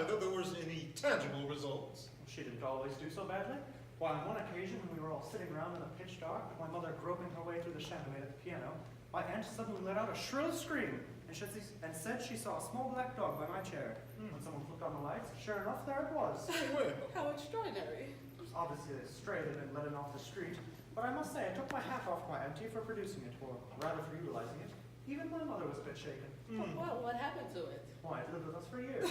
that there was any tangible results. She didn't always do so badly. Why, on one occasion, when we were all sitting around in the pitch dark, with my mother groping her way through the chandelier at the piano, my aunt suddenly let out a shrill scream and said she saw a small black dog by my chair. When someone flipped on the lights, sure enough, there it was. Well, How extraordinary. Obviously, a stray had been let in off the street, but I must say, I took my hat off to my auntie for producing it, or rather for utilizing it. Even my mother was a bit shaken. Well, what happened to it? Why, it lived with us for years.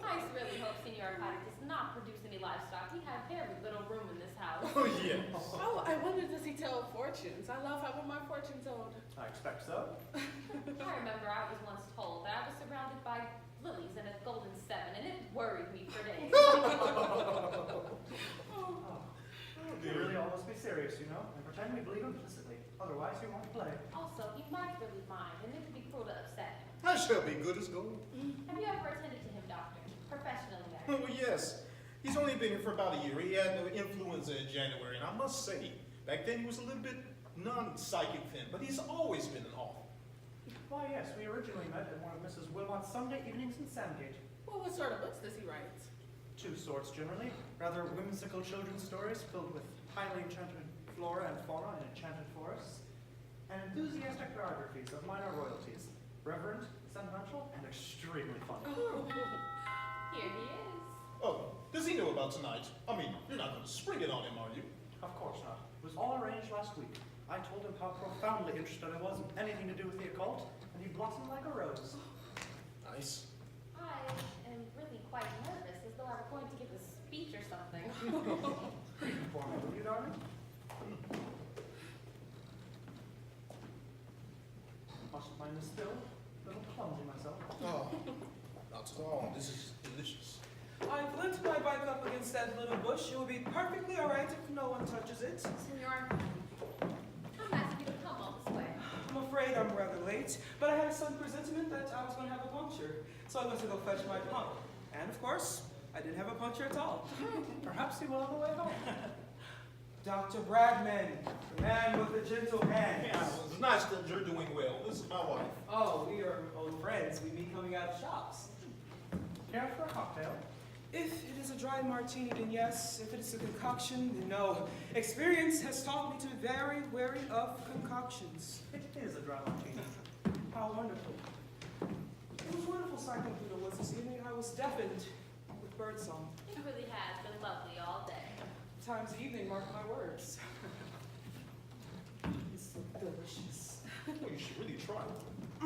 I really hope Senor Arcadi does not produce any livestock. We have very little room in this house. oh yes. Oh, I wonder, does he tell fortunes? I love having my fortune told. I expect so. I remember I was once told that I was surrounded by lilies and a golden seven, and it worried me for days. We really all must be serious, you know, and pretend we believe implicitly. Otherwise, we won't play. Also, he might really mind, and it would be cruel to upset him. I shall be good as gold. Have you ever attended to him, Doctor? Professionally, that is. Oh, yes. He's only been here for about a year. He had no influenza in January, and I must say, back then he was a little bit non-psychic then, but he's always been an awful. Why, yes, we originally met at one of Mrs. Wilmot's Sunday evenings in Sandgate. Well, what sort of books does he write? Two sorts, generally. Rather whimsical children's stories filled with highly enchanted flora and fauna in enchanted forests, and enthusiastic biographies of minor royalties. Reverent, sentimental, and extremely funny. Here he is. Oh, does he know about tonight? I mean, you're not going to spring it on him, are you? Of course not. It was all arranged last week. I told him how profoundly interested I was in anything to do with the occult, and he blossomed like a rose. Nice. I am really quite nervous, as though I were going to give a speech or something. Read it for me, will you, darling? Must mind the spill. A little clumsy myself. Oh, not at all. This is delicious. I've leant my bike up against that little bush. It will be perfectly all right if no one touches it. Senor, I'm asking you to come all this way. I'm afraid I'm rather late, but I had a sudden presentiment that I was going to have a puncture. So I went to go fetch my pump. And of course, I didn't have a puncture at all. Perhaps he will on the way home. Dr. Bradman, the man with the gentle hands. Yeah, well, it's nice that you're doing well. This is my wife. Oh, we are old friends. We meet coming out of shops. Care for a cocktail? If it is a dry martini, then yes. If it is a concoction, then no. Experience has taught me to be very wary of concoctions. It is a dry martini. How wonderful. It was wonderful cycling through the woods this evening. I was deafened with birdsong. It really has been lovely all day. Times the evening mark my words. It's so delicious. Well, you should really try.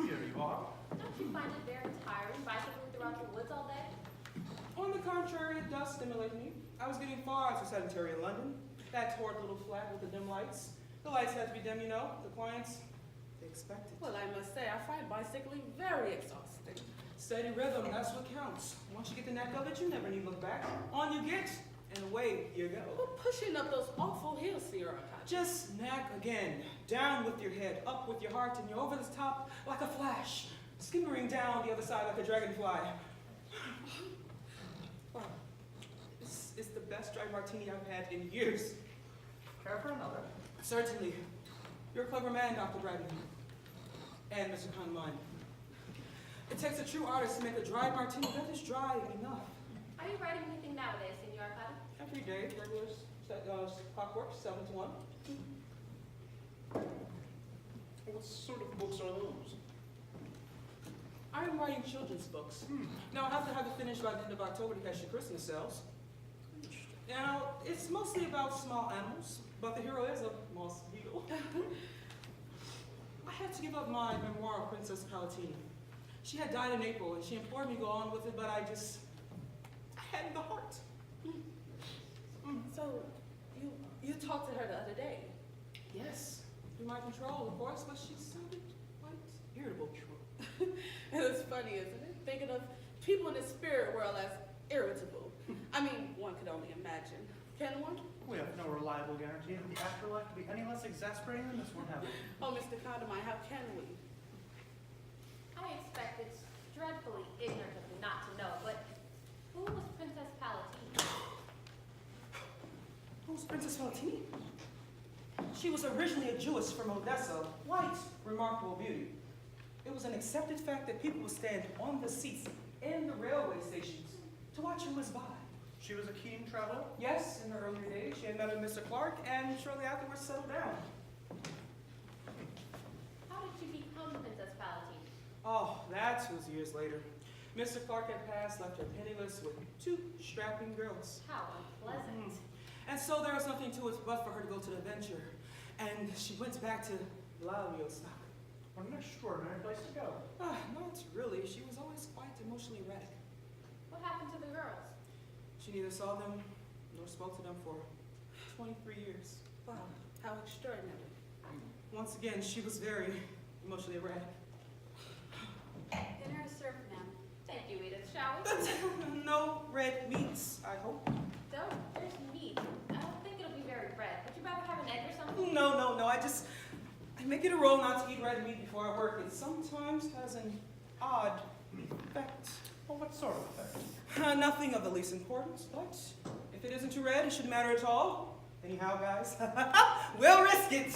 Here you are. Don't you find it very tiring bicycling throughout the woods all day? On the contrary, it does stimulate me. I was getting far too sedentary in London. That torrid little flat with the dim lights. The lights had to be dim, you know. The clients, they expect it. Well, I must say, I find bicycling very exhausting. Steady rhythm, that's what counts. Once you get the knack of it, you never need to look back. On you get, and away you go. But pushing up those awful hills, Senor Arcadi. Just knack again. Down with your head, up with your heart, and you're over the top like a flash. Skimmering down the other side like a dragonfly. Wow. This is the best dry martini I've had in years. Care for another? Certainly. You're a clever man, Dr. Bradley. And Mr. Conline. It takes a true artist to make a dry martini that is dry enough. Are you writing anything nowadays, Senor Arcadi? Every day, regular clockwork, 7 to 1. What sort of books are those? I am writing children's books. Now, I have to have it finished by the end of October to catch the Christmas sales. Now, it's mostly about small animals, but the hero is a moss beetle. I had to give up my memoir of Princess Palatine. She had died in April, and she implored me to go on with it, but I hadn't the heart. So, you talked to her the other day. Yes, through my control, of course, but she sounded quite irritable. And it's funny, isn't it? Thinking of people in the spirit world as irritable. I mean, one could only imagine. Can one? We have no reliable guarantee that the afterlife will be any less exasperating than this one has. Oh, Mr. Condamine, how can we? I expect it's dreadfully ignorant of me not to know, but who was Princess Palatine? Who's Princess Palatine? She was originally a Jewess from Odessa, white, remarkable beauty. It was an accepted fact that people would stand on the seats in the railway station She was a keen traveler. Yes, in her earlier days, she had met a Mr. Clark and shortly afterwards settled down. How did she become Princess Palatine? Oh, that was years later. Mr. Clark had passed, left her penniless with 2 strapping girls. How unpleasant. And so there was nothing to it but for her to go to the adventure. And she went back to Białystok. What an extraordinary place to go. Not really. She was always quite emotionally erratic. What happened to the girls? She neither saw them nor spoke to them for 23 years. Wow, how extraordinary. Once again, she was very emotionally erratic. Dinner is served, ma'am. Thank you, Edith. Shall we? No red meats, I hope. Don't. There's meat. I don't think it'll be very red. Would you rather have an egg or something? No. I make it a rule not to eat red meat before I work. It sometimes has an odd effect. Well, what sort of effect? Nothing of the least importance, but if it isn't too red, it shouldn't matter at all. Anyhow, guys, we'll risk it.